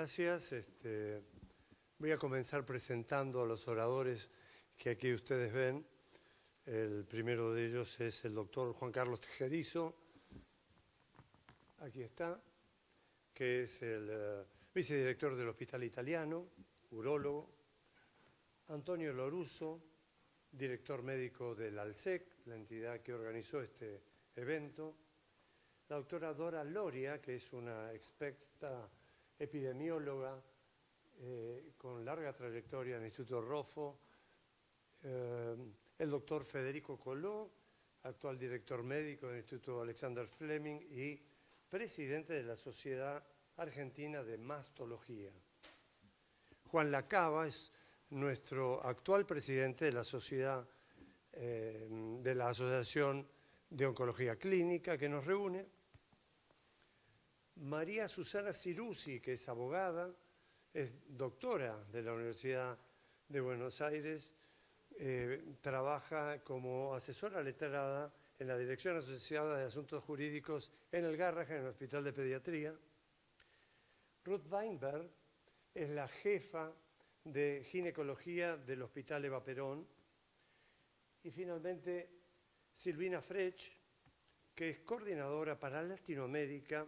gracias. Voy a comenzar presentando a los oradores que aquí ustedes ven. El primero de ellos es el doctor Juan Carlos Tejerizo, aquí está, que es el vicedirector del Hospital Italiano, urólogo. Antonio Loruso, director médico del ALSEC, la entidad que organizó este evento. La doctora Dora Loria, que es una experta epidemióloga con larga trayectoria en el Instituto Roffo. El doctor Federico Coló, actual director médico del Instituto Alexander Fleming y presidente de la Sociedad Argentina de Mastología. Juan Lacaba es nuestro actual presidente de la Sociedad de la Asociación de Oncología Clínica que nos reúne. María Susana Ciruzzi, que es abogada, es doctora de la Universidad de Buenos Aires, trabaja como asesora letrada en la Dirección Asociada de Asuntos Jurídicos en el Garrahan, en el Hospital de Pediatría. Ruth Weinberg es la jefa de ginecología del Hospital Eva Perón. Y finalmente, Silvina Frech, que es coordinadora para Latinoamérica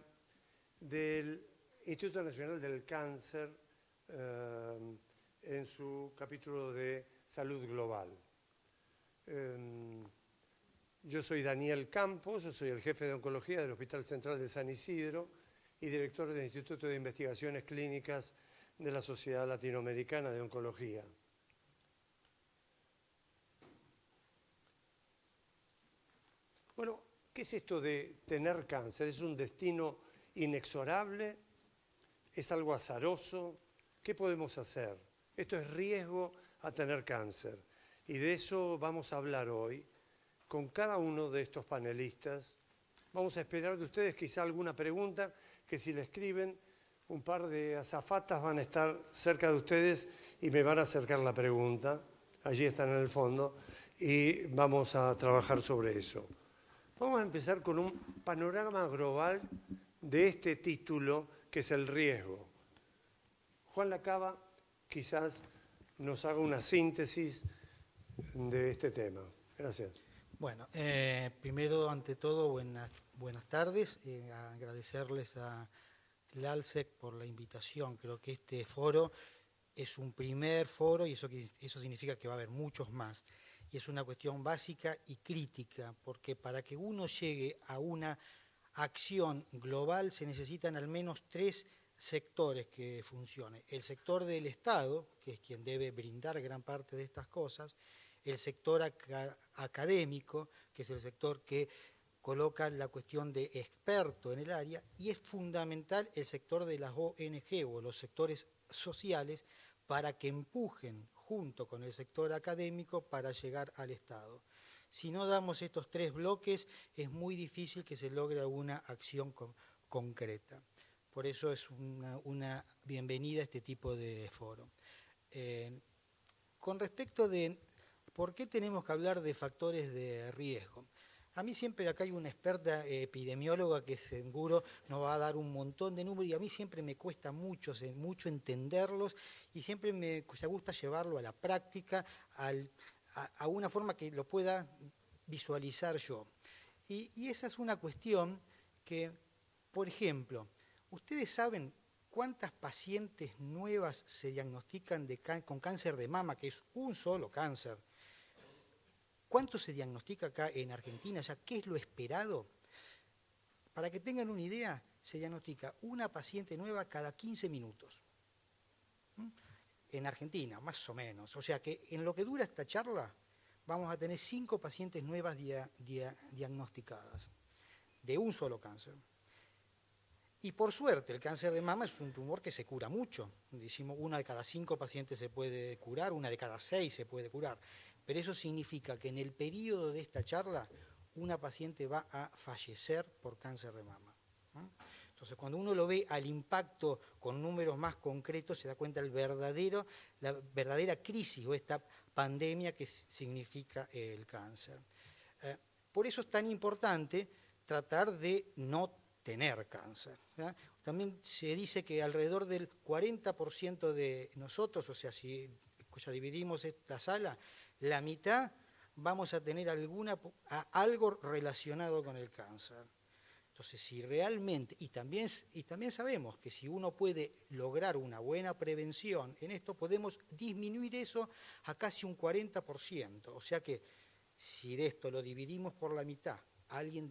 del Instituto Nacional del Cáncer en su capítulo de Salud Global. Yo soy Daniel Campos, yo soy el jefe de oncología del Hospital Central de San Isidro y director del Instituto de Investigaciones Clínicas de la Sociedad Latinoamericana de Oncología. Bueno, ¿qué es esto de tener cáncer? ¿Es un destino inexorable? ¿Es algo azaroso? ¿Qué podemos hacer? Esto es riesgo a tener cáncer. Y de eso vamos a hablar hoy con cada uno de estos panelistas. Vamos a esperar de ustedes quizá alguna pregunta que si la escriben, un par de azafatas van a estar cerca de ustedes y me van a acercar la pregunta. Allí están en el fondo y vamos a trabajar sobre eso. Vamos a empezar con un panorama global de este título que es el riesgo. Juan Lacaba quizás nos haga una síntesis de este tema. Gracias. Bueno, primero, ante todo, buenas tardes. Agradecerles a la ALSEC por la invitación. Creo que este foro es un primer foro y eso significa que va a haber muchos más. Y es una cuestión básica y crítica, porque para que uno llegue a una acción global se necesitan al menos 3 sectores que funcionen. El sector del Estado, que es quien debe brindar gran parte de estas cosas, el sector académico, que es el sector que coloca la cuestión de experto en el área, y es fundamental el sector de las ONG o los sectores sociales para que empujen junto con el sector académico para llegar al Estado. Si no damos estos 3 bloques, es muy difícil que se logre una acción concreta. Por eso es una bienvenida a este tipo de foro. Con respecto de por qué tenemos que hablar de factores de riesgo, a mí siempre acá hay una experta epidemióloga que seguro nos va a dar un montón de números y a mí siempre me cuesta mucho entenderlos y siempre me gusta llevarlo a la práctica, a una forma que lo pueda visualizar yo. Y esa es una cuestión que, por ejemplo, ¿ustedes saben cuántas pacientes nuevas se diagnostican con cáncer de mama, que es un solo cáncer? ¿Cuánto se diagnostica acá en Argentina? O sea, ¿qué es lo esperado? Para que tengan una idea, se diagnostica una paciente nueva cada 15 minutos. En Argentina, más o menos. O sea que en lo que dura esta charla, vamos a tener 5 pacientes nuevas diagnosticadas de un solo cáncer. Y por suerte, el cáncer de mama es un tumor que se cura mucho. Decimos, 1 de cada 5 pacientes se puede curar, 1 de cada 6 se puede curar. Pero eso significa que en el periodo de esta charla, una paciente va a fallecer por cáncer de mama. Entonces, cuando uno lo ve al impacto con números más concretos, se da cuenta la verdadera crisis o esta pandemia que significa el cáncer. Por eso es tan importante tratar de no tener cáncer. ¿Ya? También se dice que alrededor del 40% de nosotros, o sea, si ya dividimos esta sala, la mitad vamos a tener algo relacionado con el cáncer. Entonces, si realmente, y también sabemos que si uno puede lograr una buena prevención en esto, podemos disminuir eso a casi un 40%. O sea que si de esto lo dividimos por la mitad,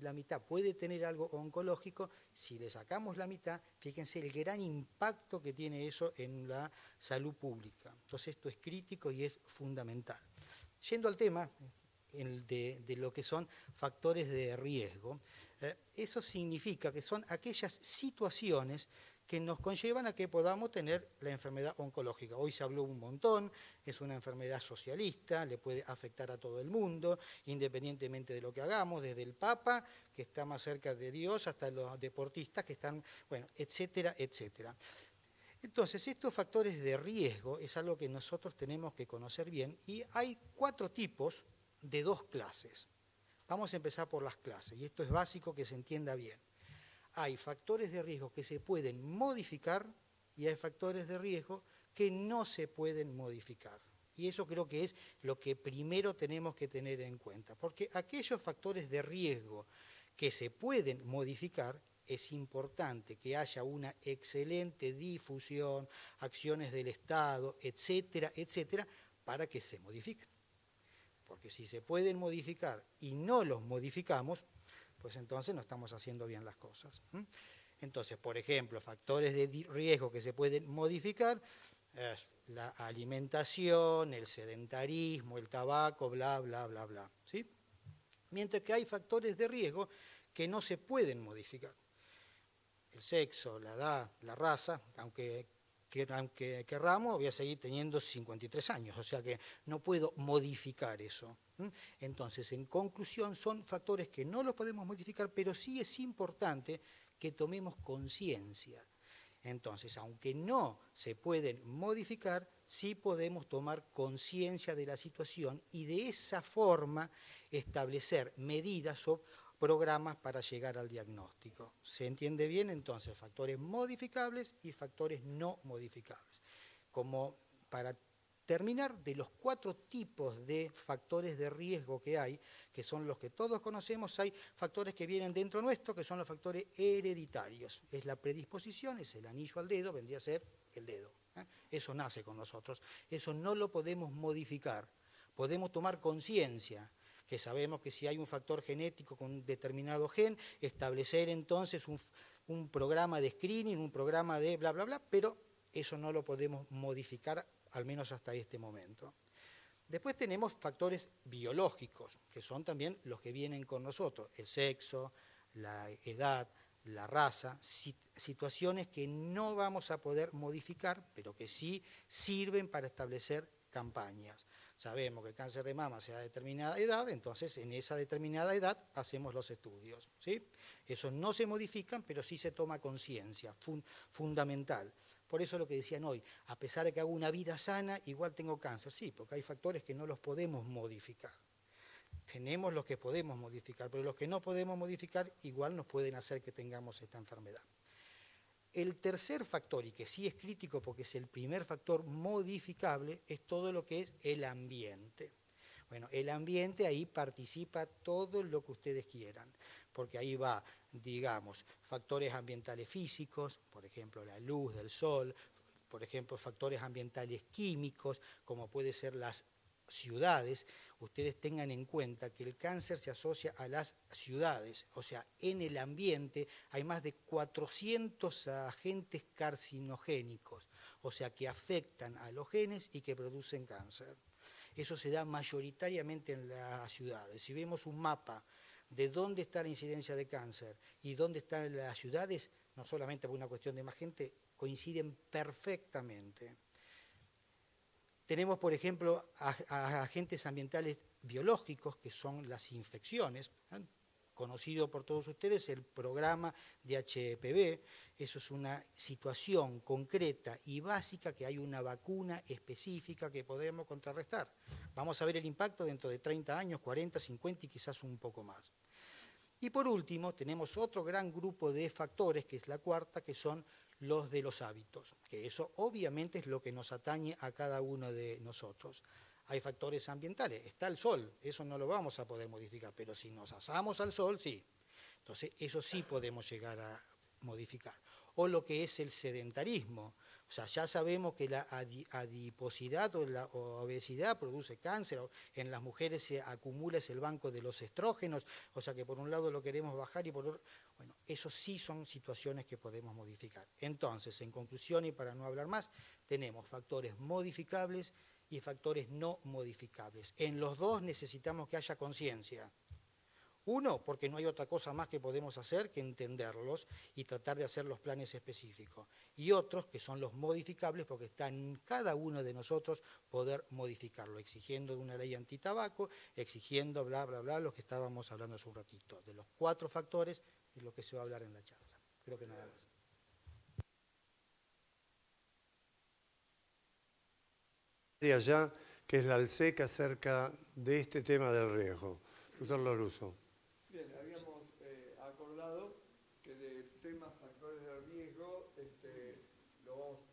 la mitad puede tener algo oncológico, si le sacamos la mitad, fíjense el gran impacto que tiene eso en la salud pública. Entonces esto es crítico y es fundamental. Yendo al tema de lo que son factores de riesgo, eso significa que son aquellas situaciones que nos conllevan a que podamos tener la enfermedad oncológica. Hoy se habló un montón, es una enfermedad socialista, le puede afectar a todo el mundo, independientemente de lo que hagamos, desde el Papa, que está más cerca de Dios, hasta los deportistas que están, bueno, etcétera, etcétera. Entonces, estos factores de riesgo es algo que nosotros tenemos que conocer bien y hay 4 tipos de 2 clases. Vamos a empezar por las clases, y esto es básico que se entienda bien. Hay factores de riesgo que se pueden modificar y hay factores de riesgo que no se pueden modificar. Y eso creo que es lo que primero tenemos que tener en cuenta, porque aquellos factores de riesgo que se pueden modificar, es importante que haya una excelente difusión, acciones del Estado, etcétera, etcétera, para que se modifiquen. Porque si se pueden modificar y no los modificamos, pues entonces no estamos haciendo bien las cosas. Entonces, por ejemplo, factores de riesgo que se pueden modificar, la alimentación, el sedentarismo, el tabaco, bla, bla, bla, bla. ¿Sí? Mientras que hay factores de riesgo que no se pueden modificar. El sexo, la edad, la raza, aunque querramos, voy a seguir teniendo 53 años, o sea que no puedo modificar eso. Entonces, en conclusión, son factores que no los podemos modificar, pero sí es importante que tomemos conciencia. Entonces, aunque no se pueden modificar, sí podemos tomar conciencia de la situación y de esa forma establecer medidas o programas para llegar al diagnóstico. ¿Se entiende bien? Entonces, factores modificables y factores no modificables. Como para terminar, de los 4 tipos de factores de riesgo que hay, que son los que todos conocemos, hay factores que vienen dentro nuestro, que son los factores hereditarios. Es la predisposición, es el anillo al dedo, vendría a ser el dedo. Eso nace con nosotros. Eso no lo podemos modificar. Podemos tomar conciencia, que sabemos que si hay un factor genético con un determinado gen, establecer entonces un programa de screening, un programa de bla, bla, bla, pero eso no lo podemos modificar, al menos hasta este momento. Después tenemos factores biológicos, que son también los que vienen con nosotros, el sexo, la edad, la raza, situaciones que no vamos a poder modificar, pero que sí sirven para establecer campañas. Sabemos que el cáncer de mama se da a determinada edad, entonces en esa determinada edad hacemos los estudios. ¿Sí? Esos no se modifican, pero sí se toma conciencia, fundamental. Por eso lo que decían hoy, a pesar de que hago una vida sana, igual tengo cáncer. Sí, porque hay factores que no los podemos modificar. Tenemos los que podemos modificar, pero los que no podemos modificar igual nos pueden hacer que tengamos esta enfermedad. El tercer factor, y que sí es crítico porque es el primer factor modificable, es todo lo que es el ambiente. Bueno, el ambiente, ahí participa todo lo que ustedes quieran, porque ahí va, digamos, factores ambientales físicos, por ejemplo, la luz del sol, por ejemplo, factores ambientales químicos, como puede ser las ciudades. Ustedes tengan en cuenta que el cáncer se asocia a las ciudades, o sea, en el ambiente hay más de 400 agentes carcinogénicos, o sea, que afectan a los genes y que producen cáncer. Eso se da mayoritariamente en las ciudades. Si vemos un mapa de dónde está la incidencia de cáncer y dónde están las ciudades, no solamente por una cuestión de más gente, coinciden perfectamente. Tenemos, por ejemplo, agentes ambientales biológicos, que son las infecciones, conocido por todos ustedes, el programa de HPV. Eso es una situación concreta y básica que hay una vacuna específica que podemos contrarrestar. Vamos a ver el impacto dentro de 30 años, 40, 50 y quizás un poco más. Y por último, tenemos otro gran grupo de factores, que es la cuarta, que son los de los hábitos, que eso obviamente es lo que nos atañe a cada uno de nosotros. Hay factores ambientales, está el sol, eso no lo vamos a poder modificar, pero si nos asamos al sol, sí. Entonces, eso sí podemos llegar a modificar. O lo que es el sedentarismo. O sea, ya sabemos que la adiposidad o la obesidad produce cáncer. En las mujeres se acumula el banco de los estrógenos. O sea, que por un lado lo queremos bajar y por otro... Bueno, eso sí son situaciones que podemos modificar. Entonces, en conclusión y para no hablar más, tenemos factores modificables y factores no modificables. En los dos necesitamos que haya conciencia. Uno, porque no hay otra cosa más que podemos hacer que entenderlos y tratar de hacer los planes específicos. Y otros, que son los modificables, porque está en cada uno de nosotros poder modificarlo, exigiendo de una ley antitabaco, exigiendo bla, bla, bla, lo que estábamos hablando hace un ratito. De los 4 factores es lo que se va a hablar en la charla. Creo que nada más. Allá, que es la ALSEC acerca de este tema del riesgo. Doctor Lorusso. Bien, habíamos acordado que del tema factores de riesgo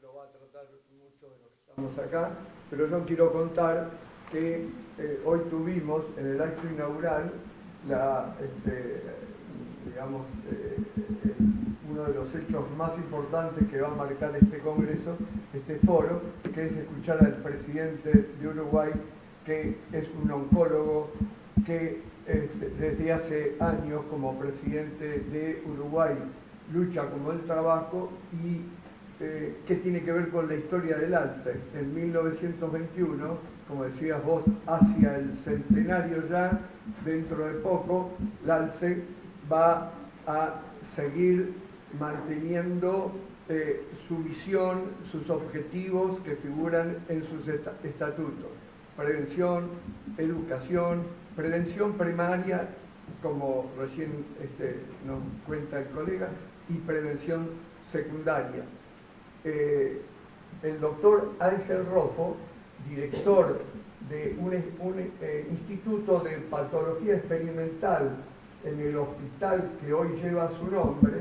lo va a tratar mucho de los que estamos acá, pero yo quiero contar que hoy tuvimos en el acto inaugural uno de los hechos más importantes que va a marcar este congreso, este foro, que es escuchar al presidente de Uruguay, que es un oncólogo que desde hace años como presidente de Uruguay lucha como el trabajo y que tiene que ver con la historia del ALSE. En 1921, como decías vos, hacia el centenario ya, dentro de poco, el ALSE va a seguir manteniendo su visión, sus objetivos que figuran en sus estatutos. Prevención, educación, prevención primaria, como recién nos cuenta el colega, y prevención secundaria. El doctor Ángel Roffo, director de un instituto de patología experimental en el hospital que hoy lleva su nombre,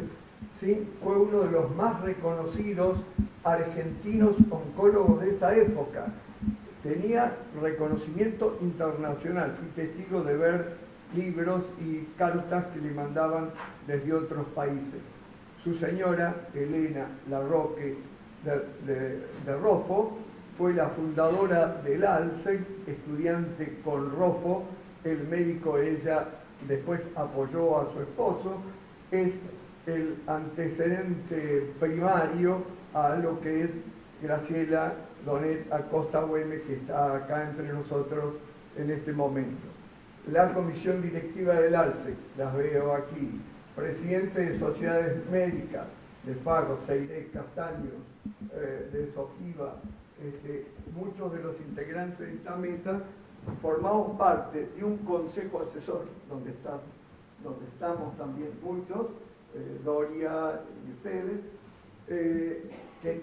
¿sí? Fue uno de los más reconocidos argentinos oncólogos de esa época. Tenía reconocimiento internacional, fui testigo de ver libros y cartas que le mandaban desde otros países. Su señora, Elena Larroque de Roffo, fue la fundadora del ALSE, estudiante con Roffo, el médico ella después apoyó a su esposo, es el antecedente primario a lo que es Graciela Donet Acosta Güemes, que está acá entre nosotros en este momento. La comisión directiva del ALSE, las veo aquí, presidente de sociedades médicas, de Fagos, Seiré, Castaño, de Sojiva, muchos de los integrantes de esta mesa, formamos parte de un consejo asesor, donde estamos también muchos, Doria y ustedes, que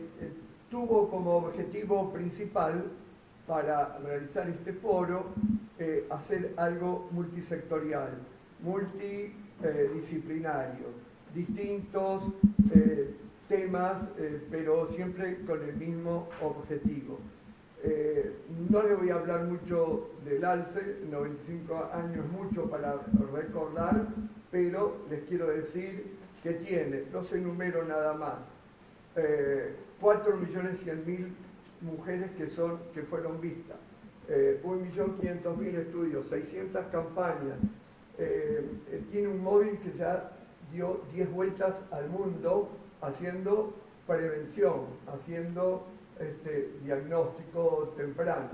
tuvo como objetivo principal para realizar este foro hacer algo multisectorial, multidisciplinario, distintos temas, pero siempre con el mismo objetivo. No le voy a hablar mucho del ALSE, 95 años es mucho para recordar, pero les quiero decir que tiene, los enumero nada más, 4.100.000 mujeres que fueron vistas, 1.500.000 estudios, 600 campañas, tiene un móvil que ya dio 10 vueltas al mundo haciendo prevención, haciendo diagnóstico temprano.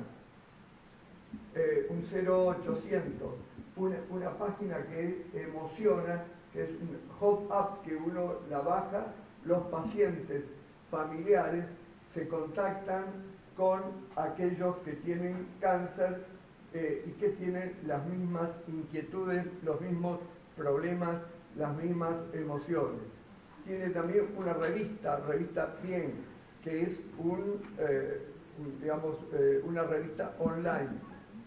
Un 0800, una página que emociona, que es un hot up que uno la baja, los pacientes familiares se contactan con aquellos que tienen cáncer y que tienen las mismas inquietudes, los mismos problemas, las mismas emociones. Tiene también una revista Bien, que es una revista online.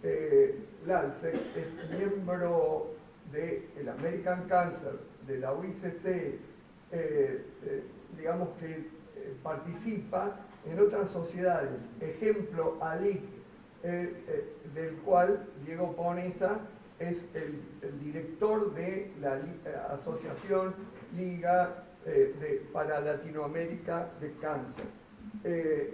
El ALSE es miembro del American Cancer, de la UICC, digamos que participa en otras sociedades. Ejemplo, ALIC, del cual Diego Ponesa es el director de la Asociación Liga para Latinoamérica de Cáncer.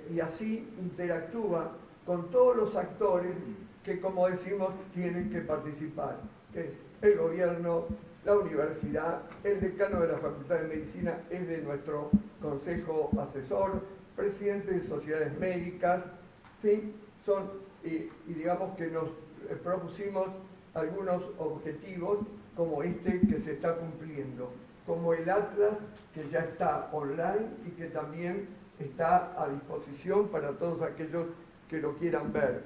Y así interactúa con todos los actores que, como decimos, tienen que participar, que es el gobierno, la universidad, el decano de la Facultad de Medicina es de nuestro consejo asesor, presidente de sociedades médicas, ¿sí? Y digamos que nos propusimos algunos objetivos como este que se está cumpliendo, como el Atlas que ya está online y que también está a disposición para todos aquellos que lo quieran ver.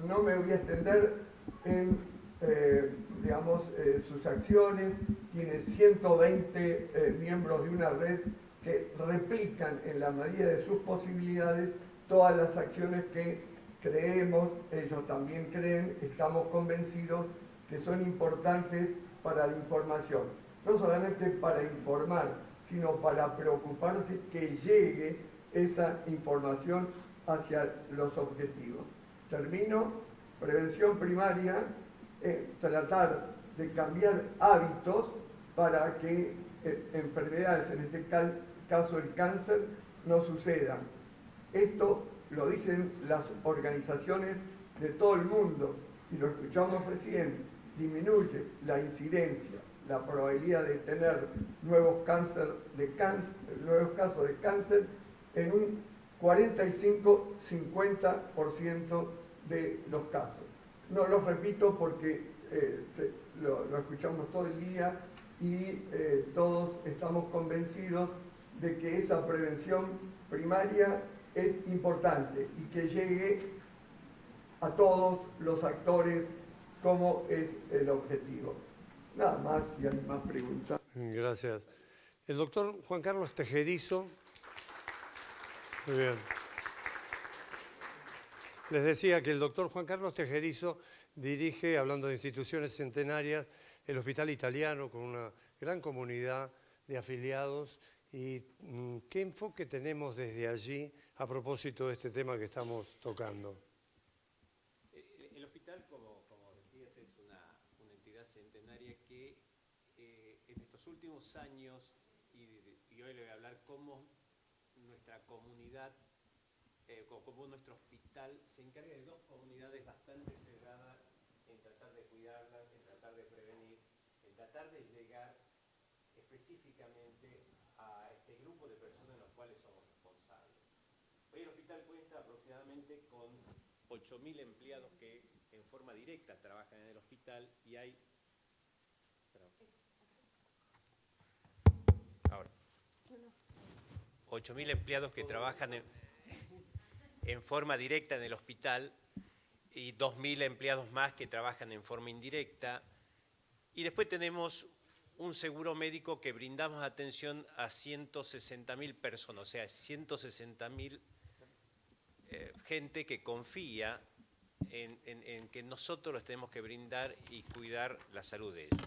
No me voy a extender en sus acciones, tiene 120 miembros de una red que replican en la medida de sus posibilidades todas las acciones que creemos, ellos también creen, estamos convencidos que son importantes para la información. No solamente para informar, sino para preocuparse que llegue esa información hacia los objetivos. Termino, prevención primaria, tratar de cambiar hábitos para que enfermedades, en este caso el cáncer, no sucedan. Esto lo dicen las organizaciones de todo el mundo y lo escuchamos recién, disminuye la incidencia, la probabilidad de tener nuevos casos de cáncer en un 45-50% de los casos. No los repito porque lo escuchamos todo el día y todos estamos convencidos de que esa prevención primaria es importante y que llegue a todos los actores como es el objetivo. Nada más, si hay más preguntas. Gracias. El doctor Juan Carlos Tejerizo. Muy bien. Les decía que el doctor Juan Carlos Tejerizo dirige, hablando de instituciones centenarias, el Hospital Italiano con una gran comunidad de afiliados. ¿Y qué enfoque tenemos desde allí a propósito de este tema que estamos tocando? El hospital, como decías, es una entidad centenaria que en estos últimos años, y hoy le voy a hablar cómo nuestra comunidad, como nuestro hospital, se encarga de dos comunidades bastante cerradas en tratar de cuidarlas, en tratar de prevenir, en tratar de llegar específicamente a este grupo de personas en los cuales somos responsables. Hoy el hospital cuenta aproximadamente con 8.000 empleados que en forma directa trabajan en el hospital y hay... Ahora. 8.000 empleados que trabajan en forma directa en el hospital y 2.000 empleados más que trabajan en forma indirecta. Y después tenemos un seguro médico que brindamos atención a 160.000 personas, o sea, 160.000 gente que confía en que nosotros les tenemos que brindar y cuidar la salud de ellos.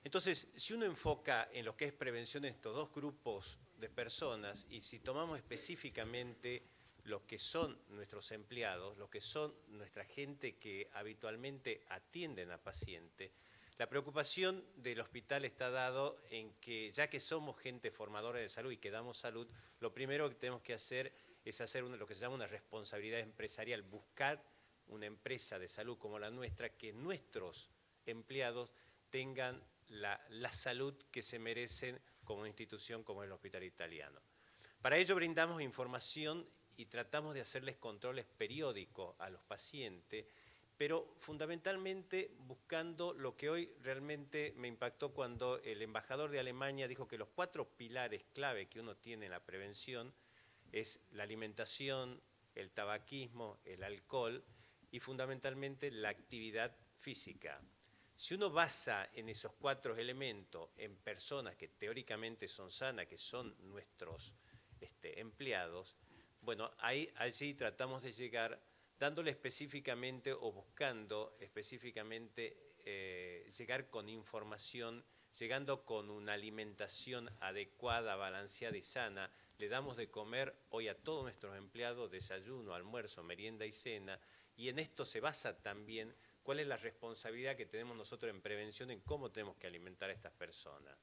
Entonces, si uno enfoca en lo que es prevención en estos dos grupos de personas y si tomamos específicamente lo que son nuestros empleados, lo que son nuestra gente que habitualmente atienden a pacientes, la preocupación del hospital está dado en que, ya que somos gente formadora de salud y que damos salud, lo primero que tenemos que hacer es hacer lo que se llama una responsabilidad empresarial, buscar una empresa de salud como la nuestra, que nuestros empleados tengan la salud que se merecen como una institución como el Hospital Italiano. Para ello brindamos información y tratamos de hacerles controles periódicos a los pacientes, pero fundamentalmente buscando lo que hoy realmente me impactó cuando el embajador de Alemania dijo que los 4 pilares clave que uno tiene en la prevención es la alimentación, el tabaquismo, el alcohol y fundamentalmente la actividad física. Si uno basa en esos 4 elementos en personas que teóricamente son sanas, que son nuestros empleados, bueno, allí tratamos de llegar dándole específicamente o buscando específicamente llegar con información, llegando con una alimentación adecuada, balanceada y sana. Le damos de comer hoy a todos nuestros empleados desayuno, almuerzo, merienda y cena, y en esto se basa también cuál es la responsabilidad que tenemos nosotros en prevención, en cómo tenemos que alimentar a estas personas.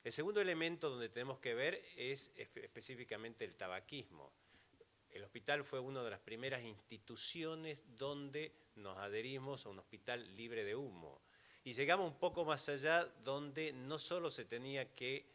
El segundo elemento donde tenemos que ver es específicamente el tabaquismo. El hospital fue una de las primeras instituciones donde nos adherimos a un hospital libre de humo. Y llegamos un poco más allá, donde no solo se tenía que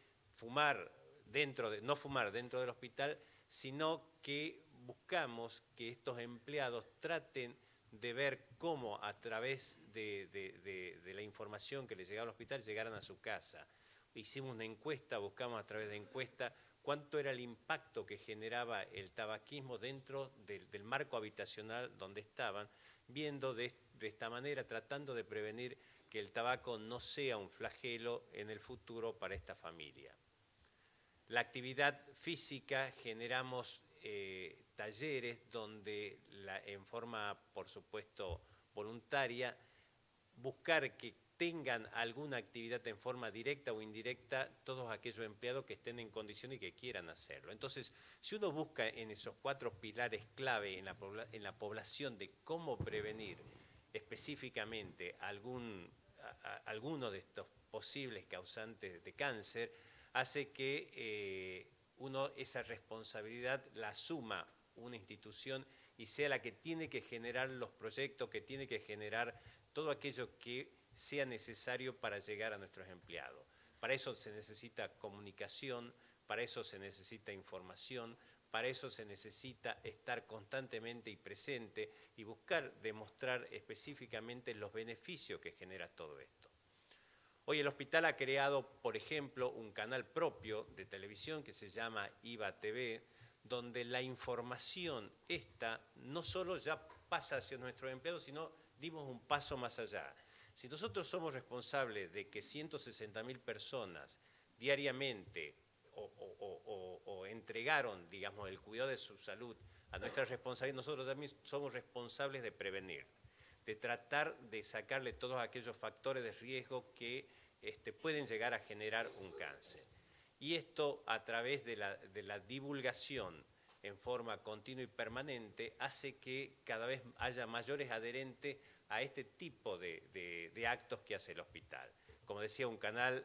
no fumar dentro del hospital, sino que buscamos que estos empleados traten de ver cómo a través de la información que les llegaba al hospital llegaran a su casa. Hicimos una encuesta, buscamos a través de encuesta cuánto era el impacto que generaba el tabaquismo dentro del marco habitacional donde estaban, viendo de esta manera, tratando de prevenir que el tabaco no sea un flagelo en el futuro para esta familia. La actividad física, generamos talleres donde en forma, por supuesto, voluntaria, buscar que tengan alguna actividad en forma directa o indirecta todos aquellos empleados que estén en condición y que quieran hacerlo. Entonces, si uno busca en esos 4 pilares clave en la población de cómo prevenir específicamente alguno de estos posibles causantes de cáncer, hace que uno esa responsabilidad la asuma una institución y sea la que tiene que generar los proyectos, que tiene que generar todo aquello que sea necesario para llegar a nuestros empleados. Para eso se necesita comunicación, para eso se necesita información, para eso se necesita estar constantemente y presente y buscar demostrar específicamente los beneficios que genera todo esto. Hoy el hospital ha creado, por ejemplo, un canal propio de televisión que se llama IVA TV, donde la información esta no solo ya pasa hacia nuestros empleados, sino dimos un paso más allá. Si nosotros somos responsables de que 160.000 personas diariamente o entregaron, digamos, el cuidado de su salud a nuestra responsabilidad, nosotros también somos responsables de prevenir, de tratar de sacarle todos aquellos factores de riesgo que pueden llegar a generar un cáncer. Y esto, a través de la divulgación en forma continua y permanente, hace que cada vez haya mayores adherentes a este tipo de actos que hace el hospital. Como decía,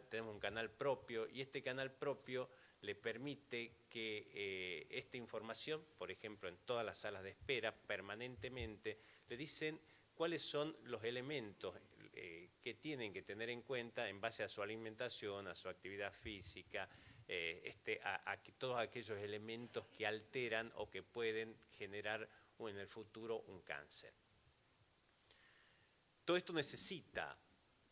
tenemos un canal propio, y este canal propio le permite que esta información, por ejemplo, en todas las salas de espera, permanentemente, le dicen cuáles son los elementos que tienen que tener en cuenta en base a su alimentación, a su actividad física, a todos aquellos elementos que alteran o que pueden generar en el futuro un cáncer. Todo esto necesita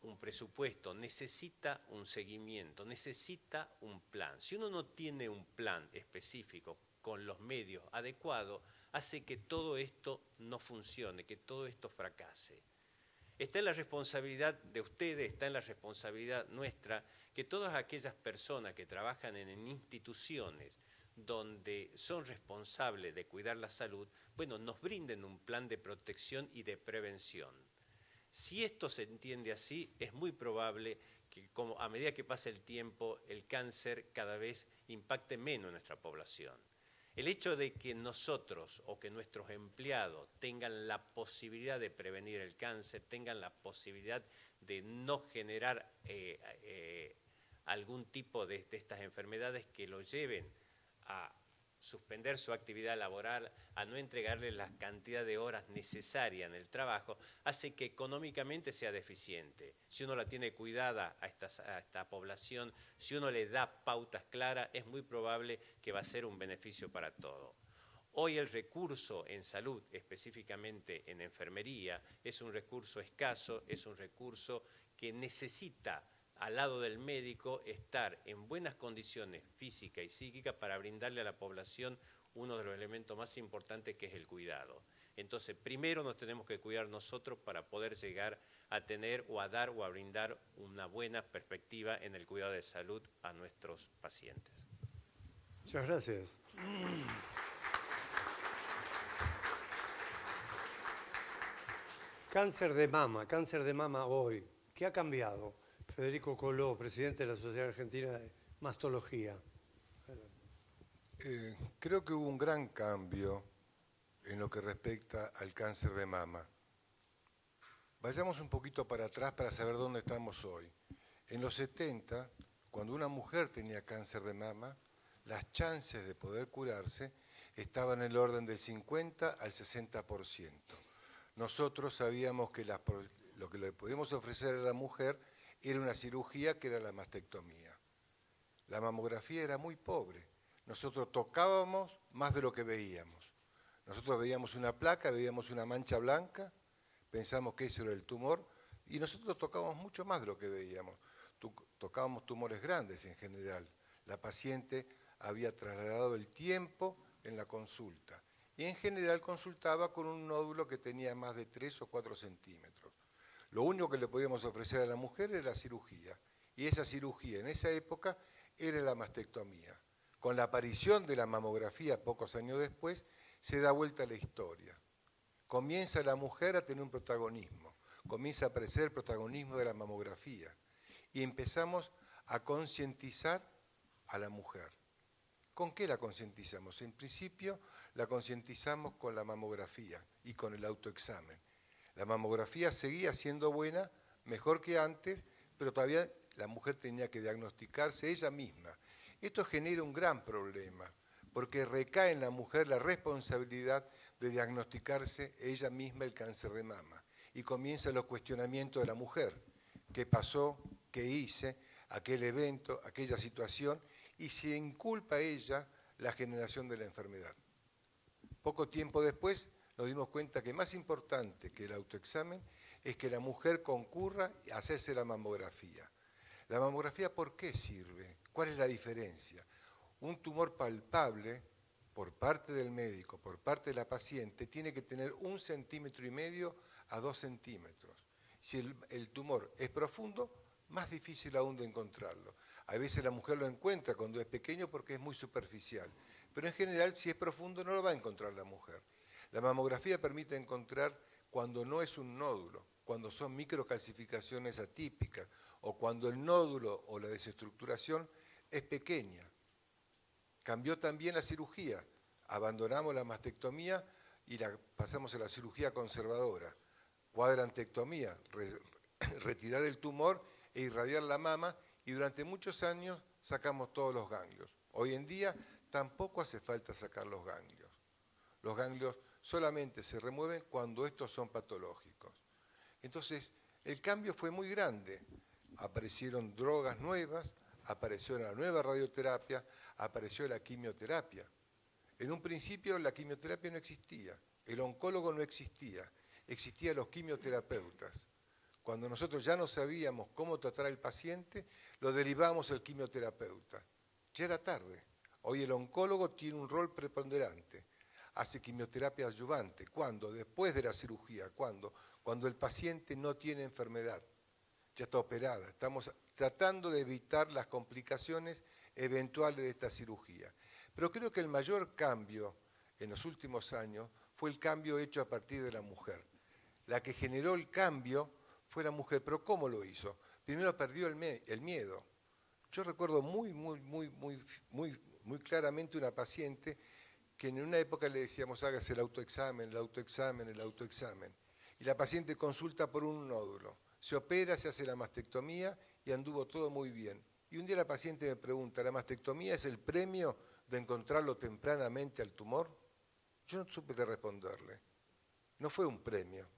un presupuesto, necesita un seguimiento, necesita un plan. Si uno no tiene un plan específico con los medios adecuados, hace que todo esto no funcione, que todo esto fracase. Está en la responsabilidad de ustedes, está en la responsabilidad nuestra, que todas aquellas personas que trabajan en instituciones donde son responsables de cuidar la salud, bueno, nos brinden un plan de protección y de prevención. Si esto se entiende así, es muy probable que a medida que pasa el tiempo, el cáncer cada vez impacte menos en nuestra población. El hecho de que nosotros o que nuestros empleados tengan la posibilidad de prevenir el cáncer, tengan la posibilidad de no generar algún tipo de estas enfermedades que lo lleven a suspender su actividad laboral, a no entregarle la cantidad de horas necesarias en el trabajo, hace que económicamente sea deficiente. Si uno la tiene cuidada a esta población, si uno le da pautas claras, es muy probable que va a ser un beneficio para todos. Hoy el recurso en salud, específicamente en enfermería, es un recurso escaso, es un recurso que necesita, al lado del médico, estar en buenas condiciones físicas y psíquicas para brindarle a la población uno de los elementos más importantes, que es el cuidado. Entonces, primero nos tenemos que cuidar nosotros para poder llegar a tener o a dar o a brindar una buena perspectiva en el cuidado de salud a nuestros pacientes. Muchas gracias. Cáncer de mama hoy. ¿Qué ha cambiado? Federico Coló, presidente de la Sociedad Argentina de Mastología. Creo que hubo un gran cambio en lo que respecta al cáncer de mama. Vayamos un poquito para atrás para saber dónde estamos hoy. En los 70, cuando una mujer tenía cáncer de mama, las chances de poder curarse estaban en el orden del 50 al 60%. Nosotros sabíamos que lo que le podíamos ofrecer a la mujer era una cirugía que era la mastectomía. La mamografía era muy pobre. Nosotros tocábamos más de lo que veíamos. Nosotros veíamos una placa, veíamos una mancha blanca, pensamos que eso era el tumor, y nosotros tocábamos mucho más de lo que veíamos. Tocábamos tumores grandes en general. La paciente había trasladado el tiempo en la consulta y en general consultaba con un nódulo que tenía más de 3 o 4 centímetros. Lo único que le podíamos ofrecer a la mujer era la cirugía, y esa cirugía en esa época era la mastectomía. Con la aparición de la mamografía pocos años después, se da vuelta la historia. Comienza la mujer a tener un protagonismo, comienza a aparecer el protagonismo de la mamografía y empezamos a concientizar a la mujer. ¿Con qué la concientizamos? En principio la concientizamos con la mamografía y con el autoexamen. La mamografía seguía siendo buena, mejor que antes, pero todavía la mujer tenía que diagnosticarse ella misma. Esto genera un gran problema, porque recae en la mujer la responsabilidad de diagnosticarse ella misma el cáncer de mama. Y comienzan los cuestionamientos de la mujer. ¿Qué pasó? ¿Qué hice? Aquel evento, aquella situación, y se inculpa a ella la generación de la enfermedad. Poco tiempo después nos dimos cuenta que más importante que el autoexamen es que la mujer concurra a hacerse la mamografía. ¿La mamografía por qué sirve? ¿Cuál es la diferencia? Un tumor palpable por parte del médico, por parte de la paciente, tiene que tener 1,5 centímetros a 2 centímetros. Si el tumor es profundo, más difícil aún de encontrarlo. A veces la mujer lo encuentra cuando es pequeño porque es muy superficial, pero en general si es profundo no lo va a encontrar la mujer. La mamografía permite encontrar cuando no es un nódulo, cuando son microcalcificaciones atípicas o cuando el nódulo o la desestructuración es pequeña. Cambió también la cirugía, abandonamos la mastectomía y pasamos a la cirugía conservadora, cuadrantectomía, retirar el tumor e irradiar la mama, y durante muchos años sacamos todos los ganglios. Hoy en día tampoco hace falta sacar los ganglios. Los ganglios solamente se remueven cuando estos son patológicos. Entonces, el cambio fue muy grande. Aparecieron drogas nuevas, apareció la nueva radioterapia, apareció la quimioterapia. En un principio la quimioterapia no existía, el oncólogo no existía, existían los quimioterapeutas. Cuando nosotros ya no sabíamos cómo tratar al paciente, lo derivamos al quimioterapeuta. Ya era tarde. Hoy el oncólogo tiene un rol preponderante. Hace quimioterapia adyuvante. ¿Cuándo? Después de la cirugía. ¿Cuándo? Cuando el paciente no tiene enfermedad. Ya está operada. Estamos tratando de evitar las complicaciones eventuales de esta cirugía. Pero creo que el mayor cambio en los últimos años fue el cambio hecho a partir de la mujer. La que generó el cambio fue la mujer, pero ¿cómo lo hizo? Primero perdió el miedo. Yo recuerdo muy claramente una paciente que en una época le decíamos hágase el autoexamen. Y la paciente consulta por un nódulo. Se opera, se hace la mastectomía y anduvo todo muy bien. Y un día la paciente me pregunta, ¿la mastectomía es el premio de encontrarlo tempranamente al tumor? Yo no supe qué responderle. No fue un premio.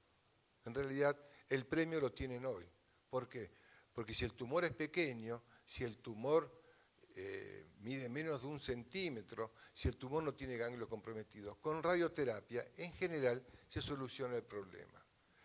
En realidad, el premio lo tienen hoy. ¿Por qué? Porque si el tumor es pequeño, si el tumor mide menos de 1 centímetro, si el tumor no tiene ganglio comprometido, con radioterapia, en general, se soluciona el problema.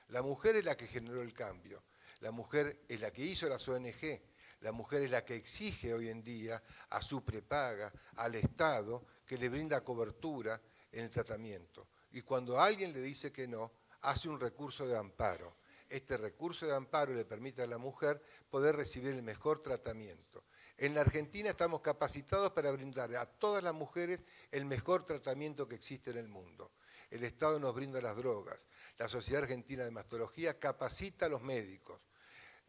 La mujer es la que generó el cambio. La mujer es la que hizo las ONG. La mujer es la que exige hoy en día a su prepaga, al Estado, que le brinda cobertura en el tratamiento. Y cuando alguien le dice que no, hace un recurso de amparo. Este recurso de amparo le permite a la mujer poder recibir el mejor tratamiento. En la Argentina estamos capacitados para brindar a todas las mujeres el mejor tratamiento que existe en el mundo. El Estado nos brinda las drogas. La Sociedad Argentina de Mastología capacita a los médicos.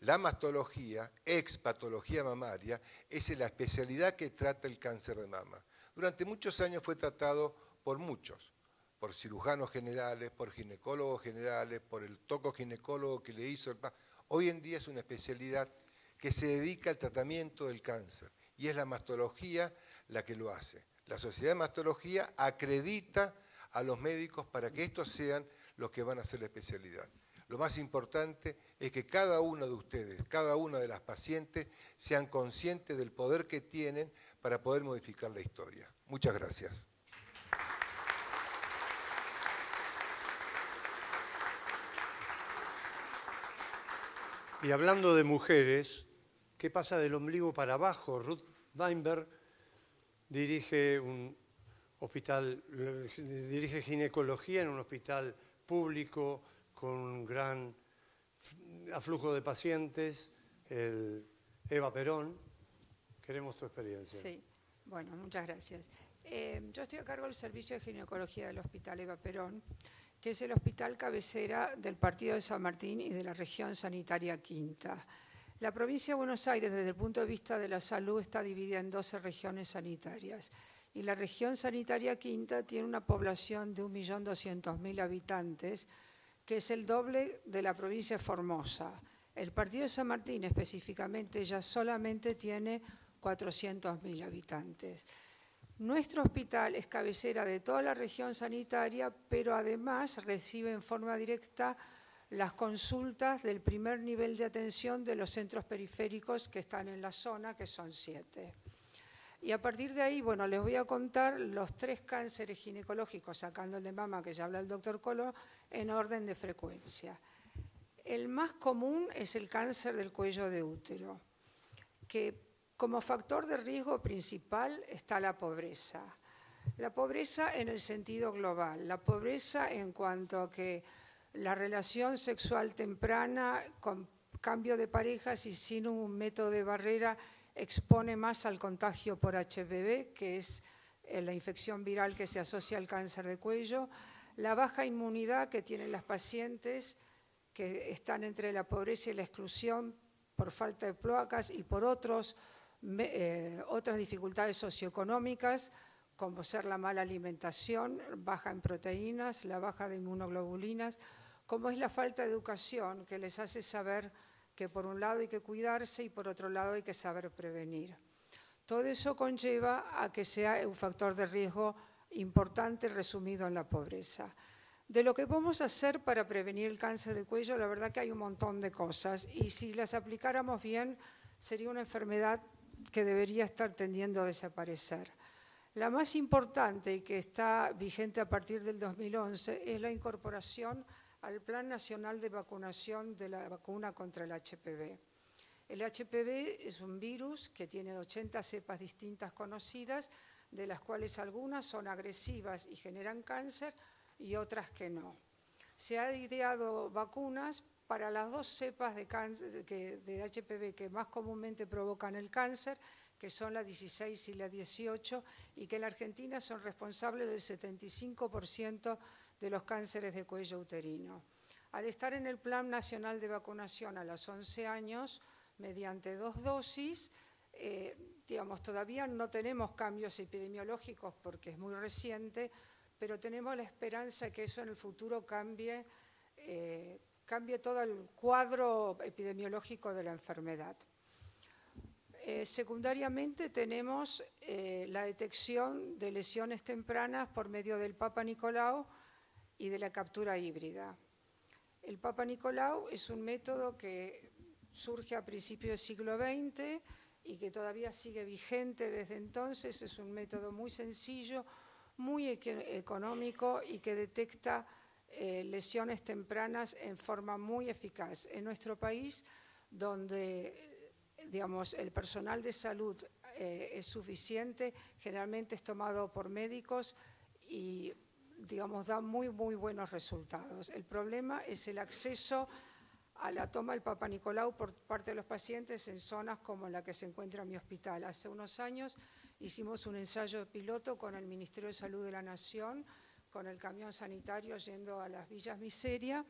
La mastología, expatología mamaria, es la especialidad que trata el cáncer de mama. Durante muchos años fue tratado por muchos, por cirujanos generales, por ginecólogos generales, por el tocoginecólogo que le hizo el... Hoy en día es una especialidad que se dedica al tratamiento del cáncer y es la mastología la que lo hace. La Sociedad de Mastología acredita a los médicos para que estos sean los que van a hacer la especialidad. Lo más importante es que cada uno de ustedes, cada una de las pacientes, sean conscientes del poder que tienen para poder modificar la historia. Muchas gracias. Y hablando de mujeres, ¿qué pasa del ombligo para abajo? Ruth Weinberg dirige un hospital, dirige ginecología en un hospital público con un gran aflujo de pacientes, el Eva Perón. Queremos tu experiencia. Sí, bueno, muchas gracias. Yo estoy a cargo del servicio de ginecología del Hospital Eva Perón, que es el hospital cabecera del Partido de San Martín y de la región sanitaria Quinta. La provincia de Buenos Aires, desde el punto de vista de la salud, está dividida en 12 regiones sanitarias. Y la región sanitaria Quinta tiene una población de 1.200.000 habitantes, que es el doble de la provincia de Formosa. El Partido de San Martín, específicamente, ya solamente tiene 400.000 habitantes. Nuestro hospital es cabecera de toda la región sanitaria, pero además recibe en forma directa las consultas del primer nivel de atención de los centros periféricos que están en la zona, que son 7. Y a partir de ahí, bueno, les voy a contar los 3 cánceres ginecológicos, sacando el de mama, que ya habla el doctor Colo, en orden de frecuencia. El más común es el cáncer del cuello de útero, que como factor de riesgo principal está la pobreza. La pobreza en el sentido global, la pobreza en cuanto a que la relación sexual temprana con cambio de parejas y sin un método de barrera expone más al contagio por HPV, que es la infección viral que se asocia al cáncer de cuello, la baja inmunidad que tienen las pacientes que están entre la pobreza y la exclusión por falta de cloacas y por otras dificultades socioeconómicas, como ser la mala alimentación, baja en proteínas, la baja de inmunoglobulinas, como es la falta de educación que les hace saber que por un lado hay que cuidarse y por otro lado hay que saber prevenir. Todo eso conlleva a que sea un factor de riesgo importante resumido en la pobreza. De lo que podemos hacer para prevenir el cáncer de cuello, la verdad que hay un montón de cosas y si las aplicáramos bien sería una enfermedad que debería estar tendiendo a desaparecer. La más importante y que está vigente a partir del 2011 es la incorporación al Plan Nacional de Vacunación de la vacuna contra el HPV. El HPV es un virus que tiene 80 cepas distintas conocidas, de las cuales algunas son agresivas y generan cáncer y otras que no. Se han ideado vacunas para las 2 cepas de HPV que más comúnmente provocan el cáncer, que son la 16 y la 18, y que en la Argentina son responsables del 75% de los cánceres de cuello uterino. Al estar en el Plan Nacional de Vacunación a los 11 años, mediante 2 dosis, todavía no tenemos cambios epidemiológicos porque es muy reciente, pero tenemos la esperanza que eso en el futuro cambie todo el cuadro epidemiológico de la enfermedad. Secundariamente tenemos la detección de lesiones tempranas por medio del Papa Nicolau y de la captura híbrida. El Papa Nicolau es un método que surge a principios del siglo XX y que todavía sigue vigente desde entonces. Es un método muy sencillo, muy económico y que detecta lesiones tempranas en forma muy eficaz. En nuestro país, donde el personal de salud es suficiente, generalmente es tomado por médicos y da muy buenos resultados. El problema es el acceso a la toma del Papa Nicolau por parte de los pacientes en zonas como la que se encuentra mi hospital. Hace unos años hicimos un ensayo piloto con el Ministerio de Salud de la Nación, con el camión sanitario yendo a las villas miseria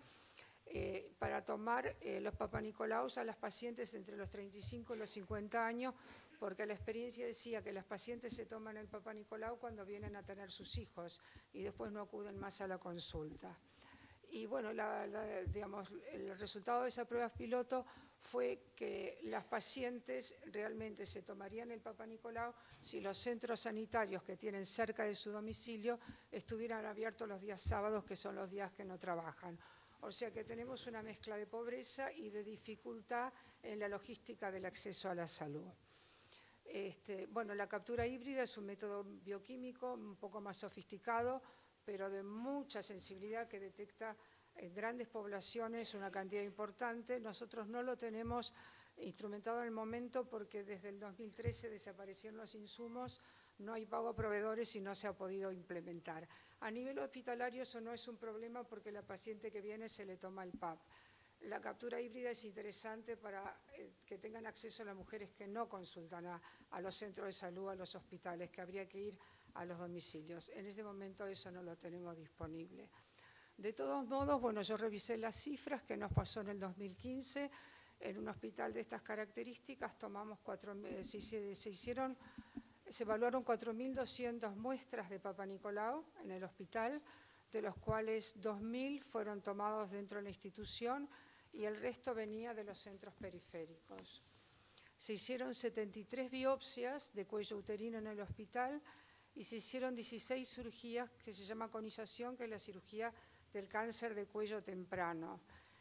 para tomar los papanicolaos a las pacientes entre los 35 y los 50 años, porque la experiencia decía que las pacientes se toman el papanicolau cuando vienen a tener sus hijos y después no acuden más a la consulta. Y bueno, digamos, el resultado de esa prueba piloto fue que las pacientes realmente se tomarían el papanicolau si los centros sanitarios que tienen cerca de su domicilio estuvieran abiertos los días sábados, que son los días que no trabajan. O sea que tenemos una mezcla de pobreza y de dificultad en la logística del acceso a la salud. Bueno, la captura híbrida es un método bioquímico un poco más sofisticado, pero de mucha sensibilidad, que detecta en grandes poblaciones una cantidad importante. Nosotros no lo tenemos instrumentado en el momento porque desde el 2013 desaparecieron los insumos, no hay pago a proveedores y no se ha podido implementar. A nivel hospitalario eso no es un problema porque la paciente que viene se le toma el PAP. La captura híbrida es interesante para que tengan acceso a las mujeres que no consultan a los centros de salud, a los hospitales, que habría que ir a los domicilios. En este momento eso no lo tenemos disponible. De todos modos, bueno, yo revisé las cifras que nos pasó en el 2015. En un hospital de estas características se evaluaron 4.200 muestras de papanicolau en el hospital, de los cuales 2.000 fueron tomados dentro de la institución y el resto venía de los centros periféricos. Se hicieron 73 biopsias de cuello uterino en el hospital y se hicieron 16 cirugías que se llama conización, que es la cirugía del cáncer de cuello temprano.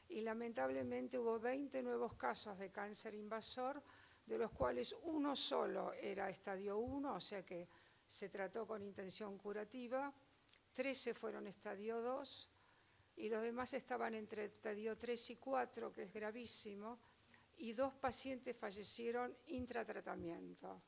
Y lamentablemente hubo 20 nuevos casos de cáncer invasor, de los cuales uno solo era estadio 1, o sea que se trató con intención curativa, 13 fueron estadio 2 y los demás estaban entre estadio 3 y 4, que es gravísimo, y 2 pacientes fallecieron intratratamiento.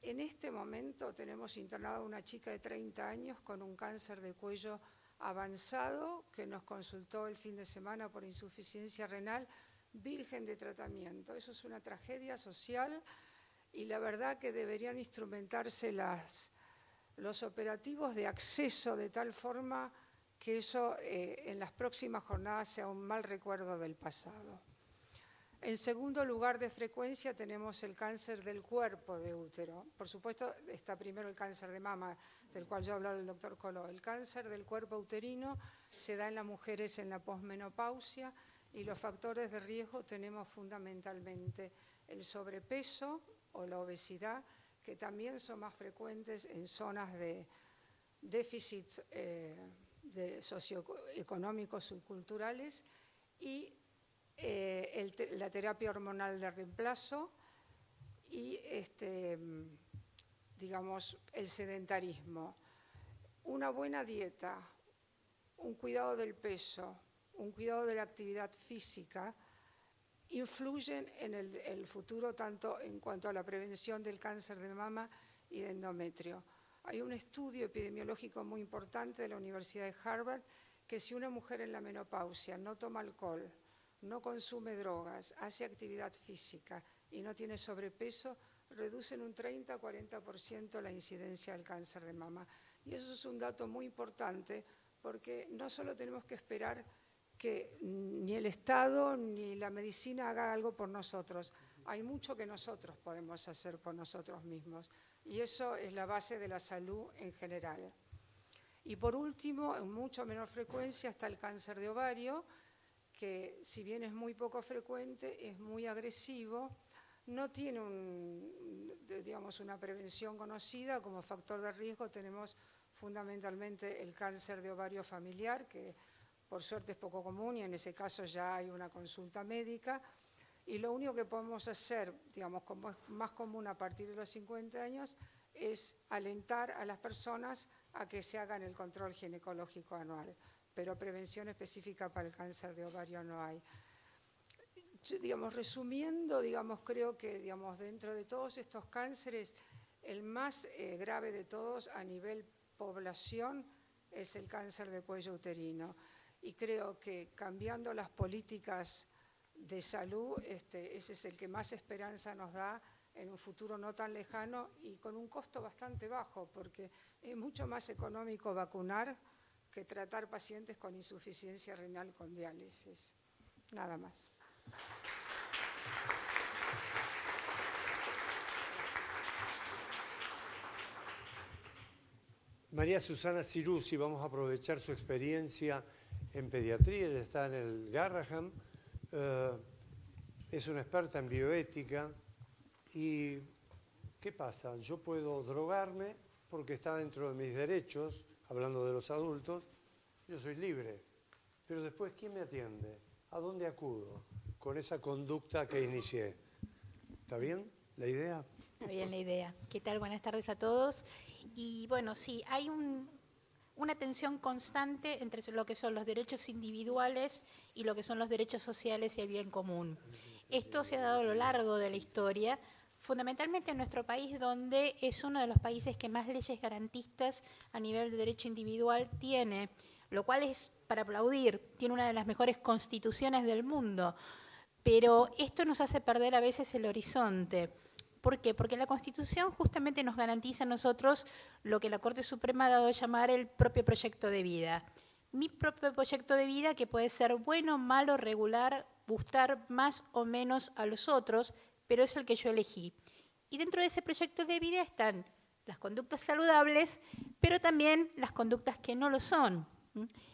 En este momento tenemos internada a una chica de 30 años con un cáncer de cuello avanzado que nos consultó el fin de semana por insuficiencia renal, virgen de tratamiento. Eso es una tragedia social y la verdad que deberían instrumentarse los operativos de acceso de tal forma que eso en las próximas jornadas sea un mal recuerdo del pasado. En segundo lugar de frecuencia tenemos el cáncer del cuerpo de útero. Por supuesto está primero el cáncer de mama, del cual ya habló el doctor Coló. El cáncer del cuerpo uterino se da en las mujeres en la posmenopausia y los factores de riesgo tenemos fundamentalmente el sobrepeso o la obesidad, que también son más frecuentes en zonas de déficit socioeconómicos subculturales, y la terapia hormonal de reemplazo y digamos, el sedentarismo. Una buena dieta, un cuidado del peso, un cuidado de la actividad física, influyen en el futuro tanto en cuanto a la prevención del cáncer de mama y de endometrio. Hay un estudio epidemiológico muy importante de la Universidad de Harvard que si una mujer en la menopausia no toma alcohol, no consume drogas, hace actividad física y no tiene sobrepeso, reducen un 30-40% la incidencia del cáncer de mama. Y eso es un dato muy importante porque no solo tenemos que esperar que ni el Estado ni la medicina haga algo por nosotros. Hay mucho que nosotros podemos hacer por nosotros mismos y eso es la base de la salud en general. Y por último, en mucho menor frecuencia está el cáncer de ovario, que si bien es muy poco frecuente, es muy agresivo, no tiene una prevención conocida. Como factor de riesgo tenemos fundamentalmente el cáncer de ovario familiar, que por suerte es poco común y en ese caso ya hay una consulta médica. Y lo único que podemos hacer, digamos, como es más común a partir de los 50 años, es alentar a las personas a que se hagan el control ginecológico anual. Pero prevención específica para el cáncer de ovario no hay. Resumiendo, creo que dentro de todos estos cánceres, el más grave de todos a nivel población es el cáncer de cuello uterino. Y creo que cambiando las políticas de salud, ese es el que más esperanza nos da en un futuro no tan lejano y con un costo bastante bajo, porque es mucho más económico vacunar que tratar pacientes con insuficiencia renal con diálisis. Nada más. María Susana Ciruzzi, vamos a aprovechar su experiencia en pediatría, ella está en el Garraham, es una experta en bioética. ¿Y qué pasa? Yo puedo drogarme porque está dentro de mis derechos, hablando de los adultos, yo soy libre, pero después, ¿quién me atiende? ¿A dónde acudo con esa conducta que inicié? ¿Está bien la idea? Está bien la idea. ¿Qué tal? Buenas tardes a todos. Y bueno, sí, hay una tensión constante entre lo que son los derechos individuales y lo que son los derechos sociales y el bien común. Esto se ha dado a lo largo de la historia, fundamentalmente en nuestro país, donde es uno de los países que más leyes garantistas a nivel de derecho individual tiene, lo cual es para aplaudir, tiene una de las mejores constituciones del mundo, pero esto nos hace perder a veces el horizonte. ¿Por qué? Porque la Constitución justamente nos garantiza a nosotros lo que la Corte Suprema ha dado a llamar el propio proyecto de vida. Mi propio proyecto de vida, que puede ser bueno, malo, regular, gustar más o menos a los otros, pero es el que yo elegí. Y dentro de ese proyecto de vida están las conductas saludables, pero también las conductas que no lo son.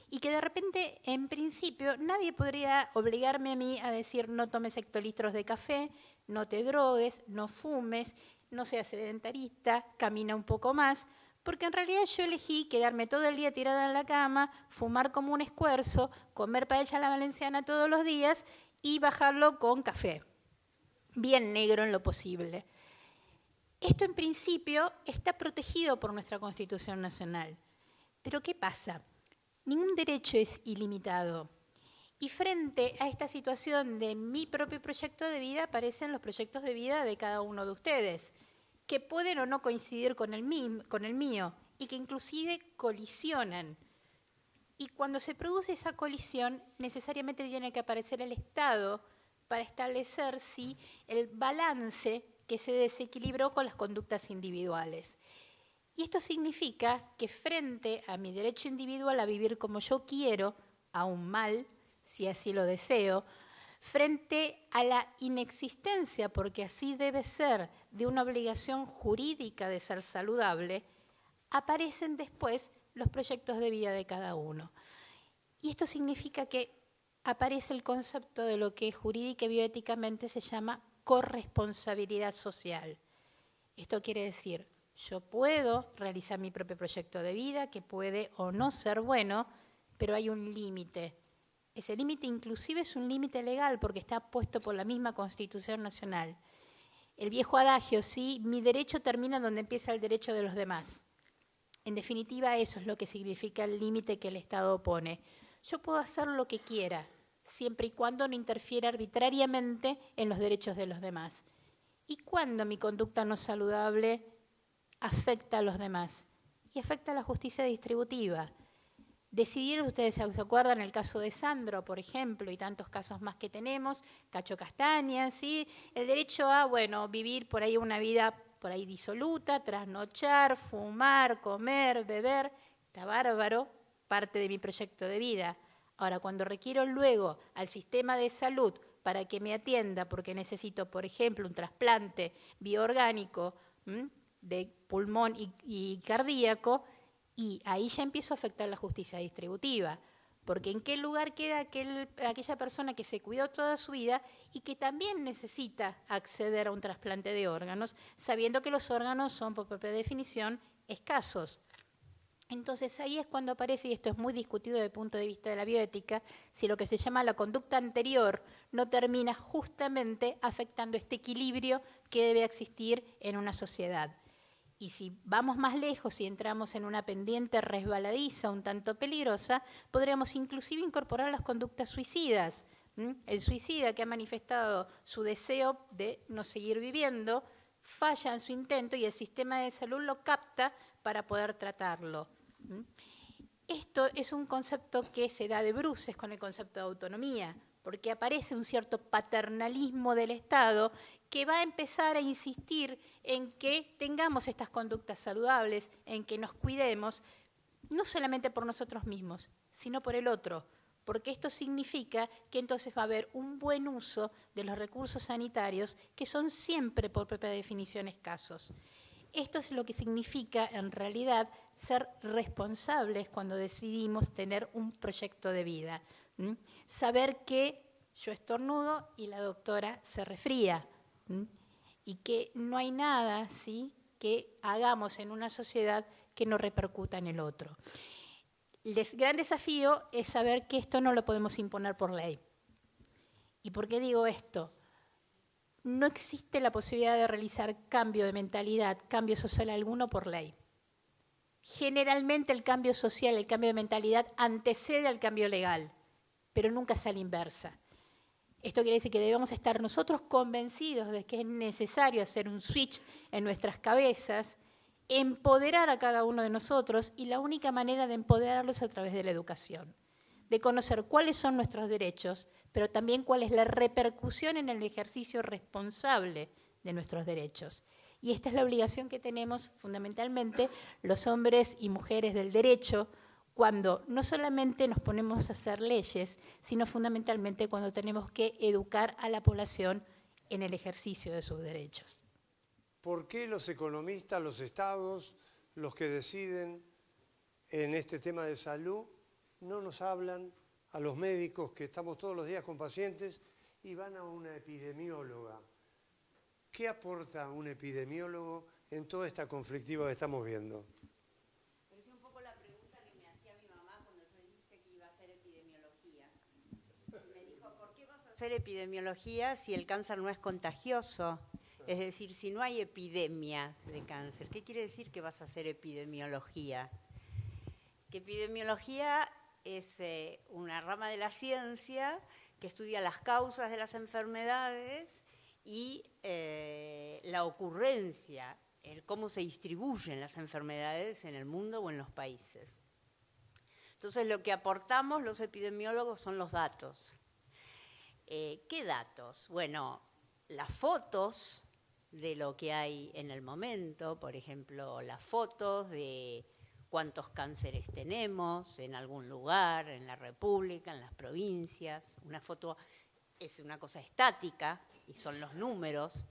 Y que de repente, en principio, nadie podría obligarme a mí a decir no tomes hectolitros de café, no te drogues, no fumes, no seas sedentarista, camina un poco más, porque en realidad yo elegí quedarme todo el día tirada en la cama, fumar como un escuerzo, comer paella a la valenciana todos los días y bajarlo con café, bien negro en lo posible. Esto en principio está protegido por nuestra Constitución Nacional. Pero ¿qué pasa? Ningún derecho es ilimitado. Y frente a esta situación de mi propio proyecto de vida aparecen los proyectos de vida de cada uno de ustedes, que pueden o no coincidir con el mío y que inclusive colisionan. Y cuando se produce esa colisión, necesariamente tiene que aparecer el Estado para establecer si el balance que se desequilibró con las conductas individuales. Y esto significa que frente a mi derecho individual a vivir como yo quiero, aún mal, si así lo deseo, frente a la inexistencia, porque así debe ser, de una obligación jurídica de ser saludable, aparecen después los proyectos de vida de cada uno. Y esto significa que aparece el concepto de lo que jurídica y bioéticamente se llama corresponsabilidad social. Esto quiere decir, yo puedo realizar mi propio proyecto de vida, que puede o no ser bueno, pero hay un límite. Ese límite inclusive es un límite legal porque está puesto por la misma Constitución Nacional. El viejo adagio, ¿sí? Mi derecho termina donde empieza el derecho de los demás. En definitiva, eso es lo que significa el límite que el Estado pone. Yo puedo hacer lo que quiera, siempre y cuando no interfiera arbitrariamente en los derechos de los demás. ¿Y cuándo mi conducta no saludable afecta a los demás? Y afecta a la justicia distributiva. Decidieron, ustedes se acuerdan, el caso de Sandro, por ejemplo, y tantos casos más que tenemos, Cacho Castaña, ¿sí? El derecho a, bueno, vivir por ahí una vida por ahí disoluta, trasnochar, fumar, comer, beber, está bárbaro, parte de mi proyecto de vida. Ahora, cuando requiero luego al sistema de salud para que me atienda, porque necesito, por ejemplo, un trasplante bioorgánico de pulmón y cardíaco, y ahí ya empiezo a afectar la justicia distributiva, porque ¿en qué lugar queda aquella persona que se cuidó toda su vida y que también necesita acceder a un trasplante de órganos, sabiendo que los órganos son, por propia definición, escasos? Entonces ahí es cuando aparece, y esto es muy discutido desde el punto de vista de la bioética, si lo que se llama la conducta anterior no termina justamente afectando este equilibrio que debe existir en una sociedad. Y si vamos más lejos y entramos en una pendiente resbaladiza, un tanto peligrosa, podríamos inclusive incorporar las conductas suicidas. El suicida que ha manifestado su deseo de no seguir viviendo, falla en su intento y el sistema de salud lo capta para poder tratarlo. Esto es un concepto que se da de bruces con el concepto de autonomía, porque aparece un cierto paternalismo del Estado que va a empezar a insistir en que tengamos estas conductas saludables, en que nos cuidemos, no solamente por nosotros mismos, sino por el otro, porque esto significa que entonces va a haber un buen uso de los recursos sanitarios que son siempre, por propia definición, escasos. Esto es lo que significa, en realidad, ser responsables cuando decidimos tener un proyecto de vida. Saber que yo estornudo y la doctora se resfría, y que no hay nada, ¿sí?, que hagamos en una sociedad que no repercuta en el otro. El gran desafío es saber que esto no lo podemos imponer por ley. ¿Y por qué digo esto? No existe la posibilidad de realizar cambio de mentalidad, cambio social alguno por ley. Generalmente el cambio social, el cambio de mentalidad antecede al cambio legal, pero nunca es a la inversa. Esto quiere decir que debemos estar nosotros convencidos de que es necesario hacer un switch en nuestras cabezas, empoderar a cada uno de nosotros, y la única manera de empoderarlos es a través de la educación, de conocer cuáles son nuestros derechos, pero también cuál es la repercusión en el ejercicio responsable de nuestros derechos. Y esta es la obligación que tenemos fundamentalmente los hombres y mujeres del derecho, cuando no solamente nos ponemos a hacer leyes, sino fundamentalmente cuando tenemos que educar a la población en el ejercicio de sus derechos. ¿Por qué los economistas, los estados, los que deciden en este tema de salud, no nos hablan a los médicos que estamos todos los días con pacientes y van a una epidemióloga? ¿Qué aporta un epidemiólogo en toda esta conflictiva que estamos viendo? Parecía un poco la pregunta que me hacía mi mamá cuando yo dije que iba a hacer epidemiología. Me dijo, ¿por qué vas a hacer epidemiología si el cáncer no es contagioso? Es decir, si no hay epidemia de cáncer, ¿qué quiere decir que vas a hacer epidemiología? Que epidemiología es una rama de la ciencia que estudia las causas de las enfermedades y la ocurrencia, el cómo se distribuyen las enfermedades en el mundo o en los países. Entonces, lo que aportamos los epidemiólogos son los datos. ¿Qué datos? Bueno, las fotos de lo que hay en el momento, por ejemplo, las fotos de cuántos cánceres tenemos en algún lugar, en la República, en las provincias. Una foto es una cosa estática y son los números.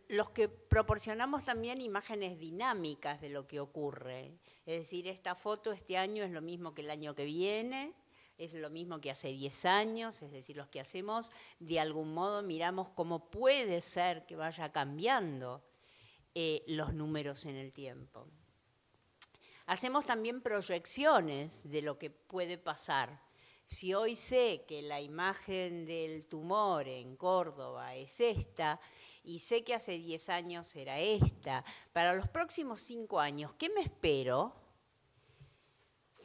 Los que proporcionamos también imágenes dinámicas de lo que ocurre. Es decir, esta foto este año es lo mismo que el año que viene, es lo mismo que hace 10 años, es decir, los que hacemos, de algún modo miramos cómo puede ser que vaya cambiando los números en el tiempo. Hacemos también proyecciones de lo que puede pasar. Si hoy sé que la imagen del tumor en Córdoba es esta, y sé que hace 10 años era esta, para los próximos 5 años, ¿qué me espero?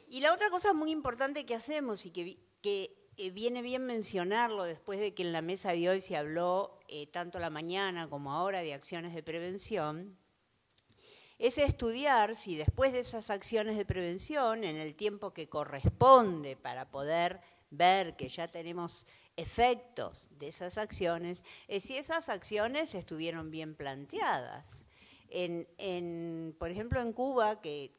Y la otra cosa muy importante que hacemos y que viene bien mencionarlo después de que en la mesa de hoy se habló tanto a la mañana como ahora de acciones de prevención, es estudiar si después de esas acciones de prevención, en el tiempo que corresponde para poder ver que ya tenemos efectos de esas acciones, si esas acciones estuvieron bien planteadas. Por ejemplo, en Cuba, que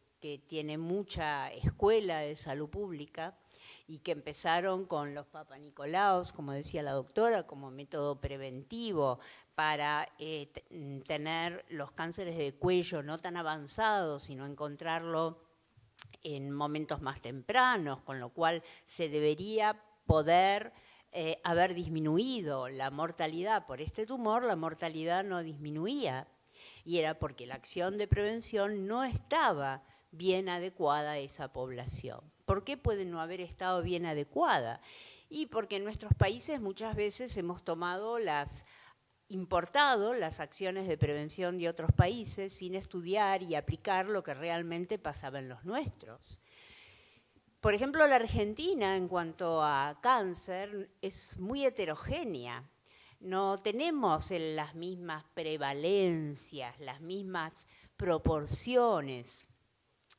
tiene mucha escuela de salud pública y que empezaron con los Papa Nicolaos, como decía la doctora, como método preventivo para tener los cánceres de cuello no tan avanzados, sino encontrarlo en momentos más tempranos, con lo cual se debería poder haber disminuido la mortalidad por este tumor. La mortalidad no disminuía y era porque la acción de prevención no estaba bien adecuada a esa población. ¿Por qué puede no haber estado bien adecuada? Y porque en nuestros países muchas veces hemos importado las acciones de prevención de otros países sin estudiar y aplicar lo que realmente pasaba en los nuestros. Por ejemplo, la Argentina, en cuanto a cáncer, es muy heterogénea. No tenemos las mismas prevalencias, las mismas proporciones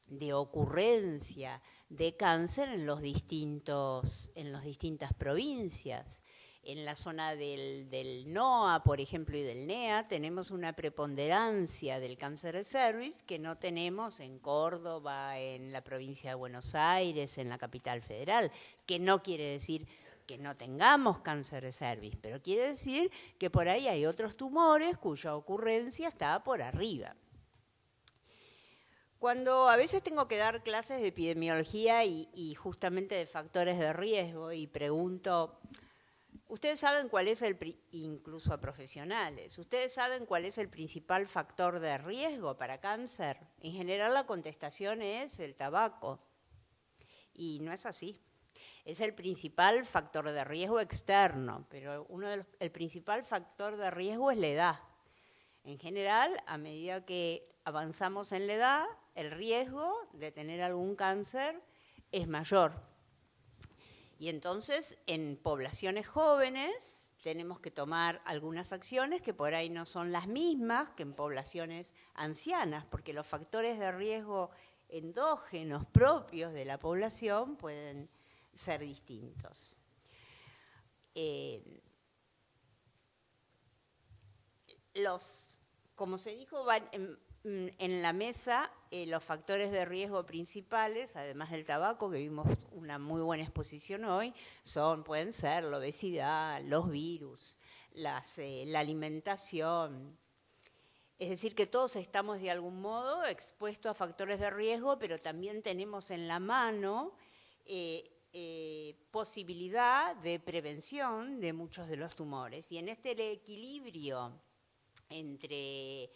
de ocurrencia de cáncer en las distintas provincias. En la zona del NOA, por ejemplo, y del NEA, tenemos una preponderancia del cáncer de cervix que no tenemos en Córdoba, en la provincia de Buenos Aires, en la capital federal, que no quiere decir que no tengamos cáncer de cervix, pero quiere decir que por ahí hay otros tumores cuya ocurrencia está por arriba. Cuando a veces tengo que dar clases de epidemiología y justamente de factores de riesgo y pregunto, ustedes saben cuál es incluso a profesionales, ustedes saben cuál es el principal factor de riesgo para cáncer. En general la contestación es el tabaco y no es así. Es el principal factor de riesgo externo, pero el principal factor de riesgo es la edad. En general, a medida que avanzamos en la edad, el riesgo de tener algún cáncer es mayor. Y entonces, en poblaciones jóvenes, tenemos que tomar algunas acciones que por ahí no son las mismas que en poblaciones ancianas, porque los factores de riesgo endógenos propios de la población pueden ser distintos. Como se dijo en la mesa, los factores de riesgo principales, además del tabaco, que vimos una muy buena exposición hoy, pueden ser la obesidad, los virus, la alimentación. Es decir, que todos estamos de algún modo expuestos a factores de riesgo, pero también tenemos en la mano posibilidad de prevención de muchos de los tumores. Y en este equilibrio entre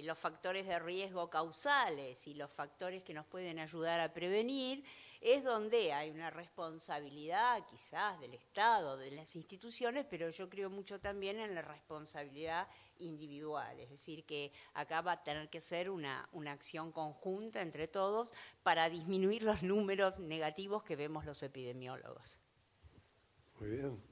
los factores de riesgo causales y los factores que nos pueden ayudar a prevenir, es donde hay una responsabilidad quizás del Estado, de las instituciones, pero yo creo mucho también en la responsabilidad individual. Es decir, que acá va a tener que ser una acción conjunta entre todos para disminuir los números negativos que vemos los epidemiólogos. Muy bien.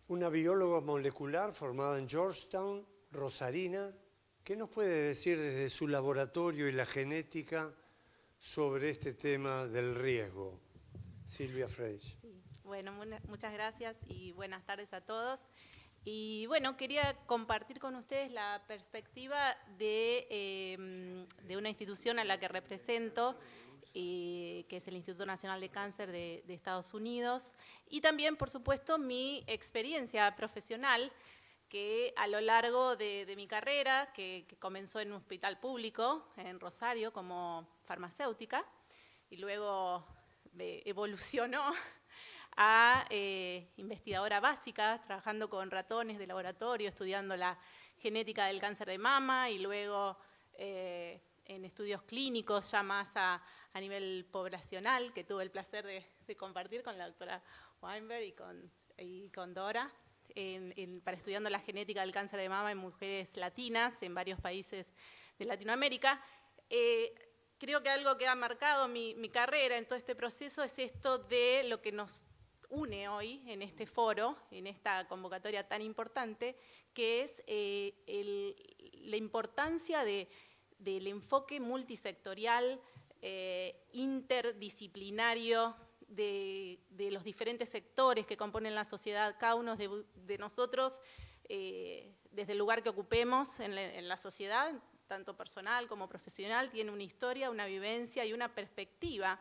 Una bióloga molecular formada en Georgetown, Rosarina, ¿qué nos puede decir desde su laboratorio y la genética sobre este tema del riesgo? Silvia Freix. Sí. Bueno, muchas gracias y buenas tardes a todos. Y bueno, quería compartir con ustedes la perspectiva de una institución a la que represento, que es el Instituto Nacional de Cáncer de Estados Unidos, y también, por supuesto, mi experiencia profesional, que a lo largo de mi carrera, que comenzó en un hospital público en Rosario como farmacéutica, y luego evolucionó a investigadora básica, trabajando con ratones de laboratorio, estudiando la genética del cáncer de mama, y luego en estudios clínicos ya más a nivel poblacional, que tuve el placer de compartir con la doctora Weinberg y con Dora, para estudiando la genética del cáncer de mama en mujeres latinas en varios países de Latinoamérica. Creo que algo que ha marcado mi carrera en todo este proceso es esto de lo que nos une hoy en este foro, en esta convocatoria tan importante, que es la importancia del enfoque multisectorial, interdisciplinario de los diferentes sectores que componen la sociedad. Cada uno de nosotros, desde el lugar que ocupemos en la sociedad, tanto personal como profesional, tiene una historia, una vivencia y una perspectiva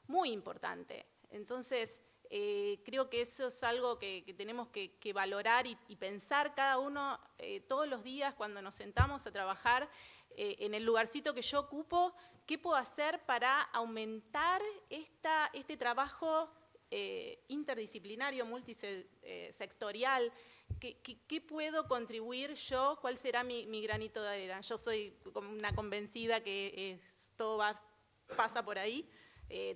muy importante. Entonces, creo que eso es algo que tenemos que valorar y pensar cada uno todos los días cuando nos sentamos a trabajar en el lugarcito que yo ocupo. ¿Qué puedo hacer para aumentar este trabajo interdisciplinario, multisectorial? ¿Qué puedo contribuir yo? ¿Cuál será mi granito de arena? Yo soy una convencida que todo pasa por ahí.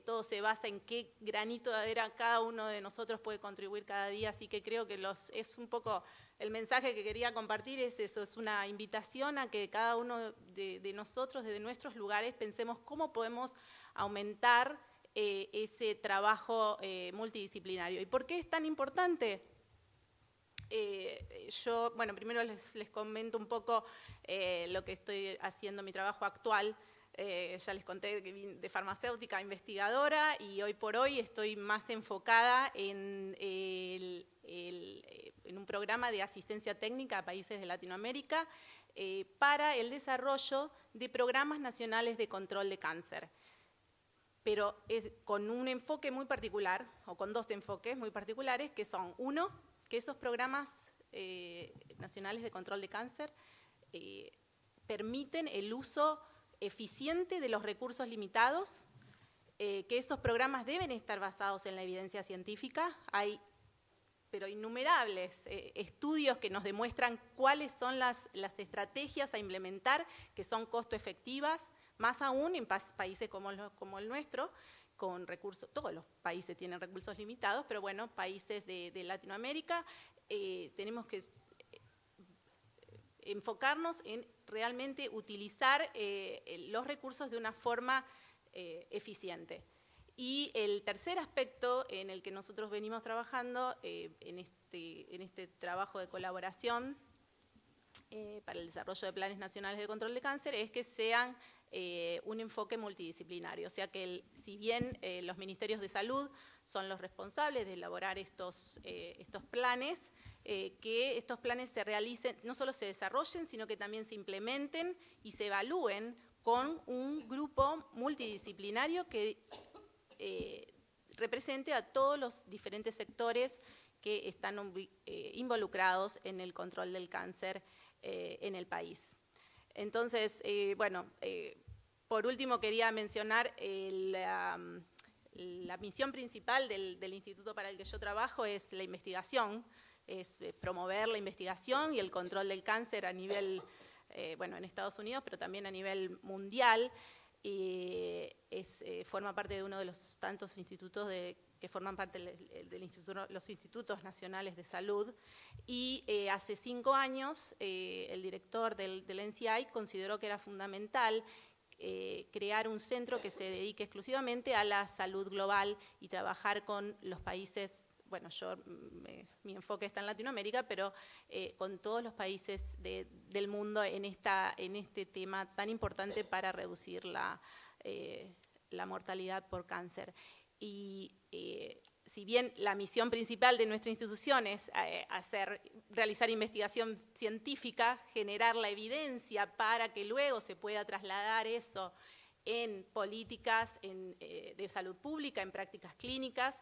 Todo se basa en qué granito de arena cada uno de nosotros puede contribuir cada día, así que creo que es un poco el mensaje que quería compartir, es eso, es una invitación a que cada uno de nosotros, desde nuestros lugares, pensemos cómo podemos aumentar ese trabajo multidisciplinario. ¿Y por qué es tan importante? Bueno, primero les comento un poco lo que estoy haciendo, mi trabajo actual. ya les conté que vine de farmacéutica a investigadora y hoy por hoy estoy más enfocada en un programa de asistencia técnica a países de Latinoamérica para el desarrollo de programas nacionales de control de cáncer. Pero es con un enfoque muy particular, o con dos enfoques muy particulares, que son, uno, que esos programas nacionales de control de cáncer permiten el uso eficiente de los recursos limitados, que esos programas deben estar basados en la evidencia científica. Hay pero innumerables estudios que nos demuestran cuáles son las estrategias a implementar que son costo efectivas, más aún en países como el nuestro, con recursos, todos los países tienen recursos limitados, pero bueno, países de Latinoamérica, tenemos que enfocarnos en realmente utilizar los recursos de una forma eficiente. Y el tercer aspecto en el que nosotros venimos trabajando en este trabajo de colaboración para el desarrollo de planes nacionales de control de cáncer es que sean un enfoque multidisciplinario, o sea que si bien los ministerios de salud son los responsables de elaborar estos planes, que estos planes se realicen, no solo se desarrollen, sino que también se implementen y se evalúen con un grupo multidisciplinario que represente a todos los diferentes sectores que están involucrados en el control del cáncer en el país. Entonces, por último quería mencionar la misión principal del instituto para el que yo trabajo es la investigación, es promover la investigación y el control del cáncer a nivel, en Estados Unidos, pero también a nivel mundial. Forma parte de uno de los tantos institutos que forman parte del instituto, los institutos nacionales de salud, y hace 5 años el director del NCI consideró que era fundamental crear un centro que se dedique exclusivamente a la salud global y trabajar con los países, mi enfoque está en Latinoamérica, pero con todos los países del mundo en este tema tan importante para reducir la mortalidad por cáncer. Y si bien la misión principal de nuestra institución es realizar investigación científica, generar la evidencia para que luego se pueda trasladar eso en políticas de salud pública, en prácticas clínicas,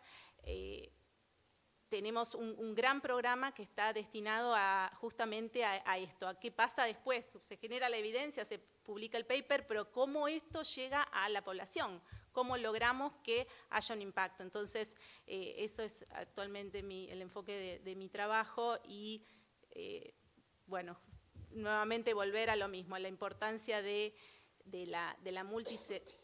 tenemos un gran programa que está destinado justamente a esto, a qué pasa después. Se genera la evidencia, se publica el paper, pero cómo esto llega a la población, cómo logramos que haya un impacto. Entonces, eso es actualmente el enfoque de mi trabajo y, nuevamente volver a lo mismo, a la importancia de la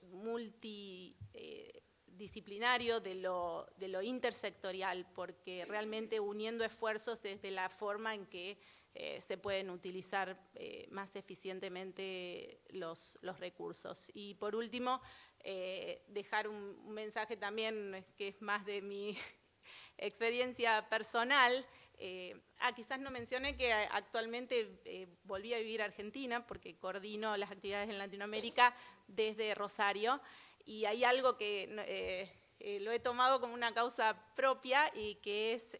multidisciplinario, de lo intersectorial, porque realmente uniendo esfuerzos es de la forma en que se pueden utilizar más eficientemente los recursos. Y por último, dejar un mensaje también que es más de mi experiencia personal. Quizás no mencioné que actualmente volví a vivir a Argentina porque coordino las actividades en Latinoamérica desde Rosario, y hay algo que lo he tomado como una causa propia y que es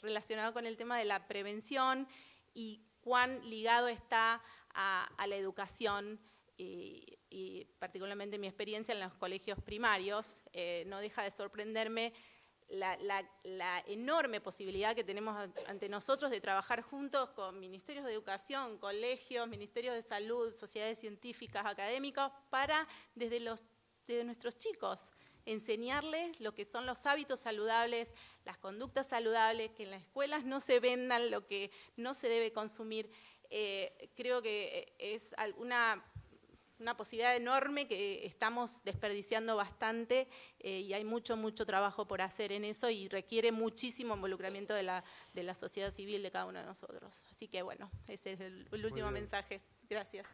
relacionado con el tema de la prevención y cuán ligado está a la educación y particularmente mi experiencia en los colegios primarios. No deja de sorprenderme la enorme posibilidad que tenemos ante nosotros de trabajar juntos con ministerios de educación, colegios, ministerios de salud, sociedades científicas, académicos, para desde nuestros chicos enseñarles lo que son los hábitos saludables, las conductas saludables, que en las escuelas no se vendan lo que no se debe consumir. Creo que es una posibilidad enorme que estamos desperdiciando bastante y hay mucho trabajo por hacer en eso y requiere muchísimo involucramiento de la sociedad civil de cada uno de nosotros. Así que ese es el último mensaje. Gracias.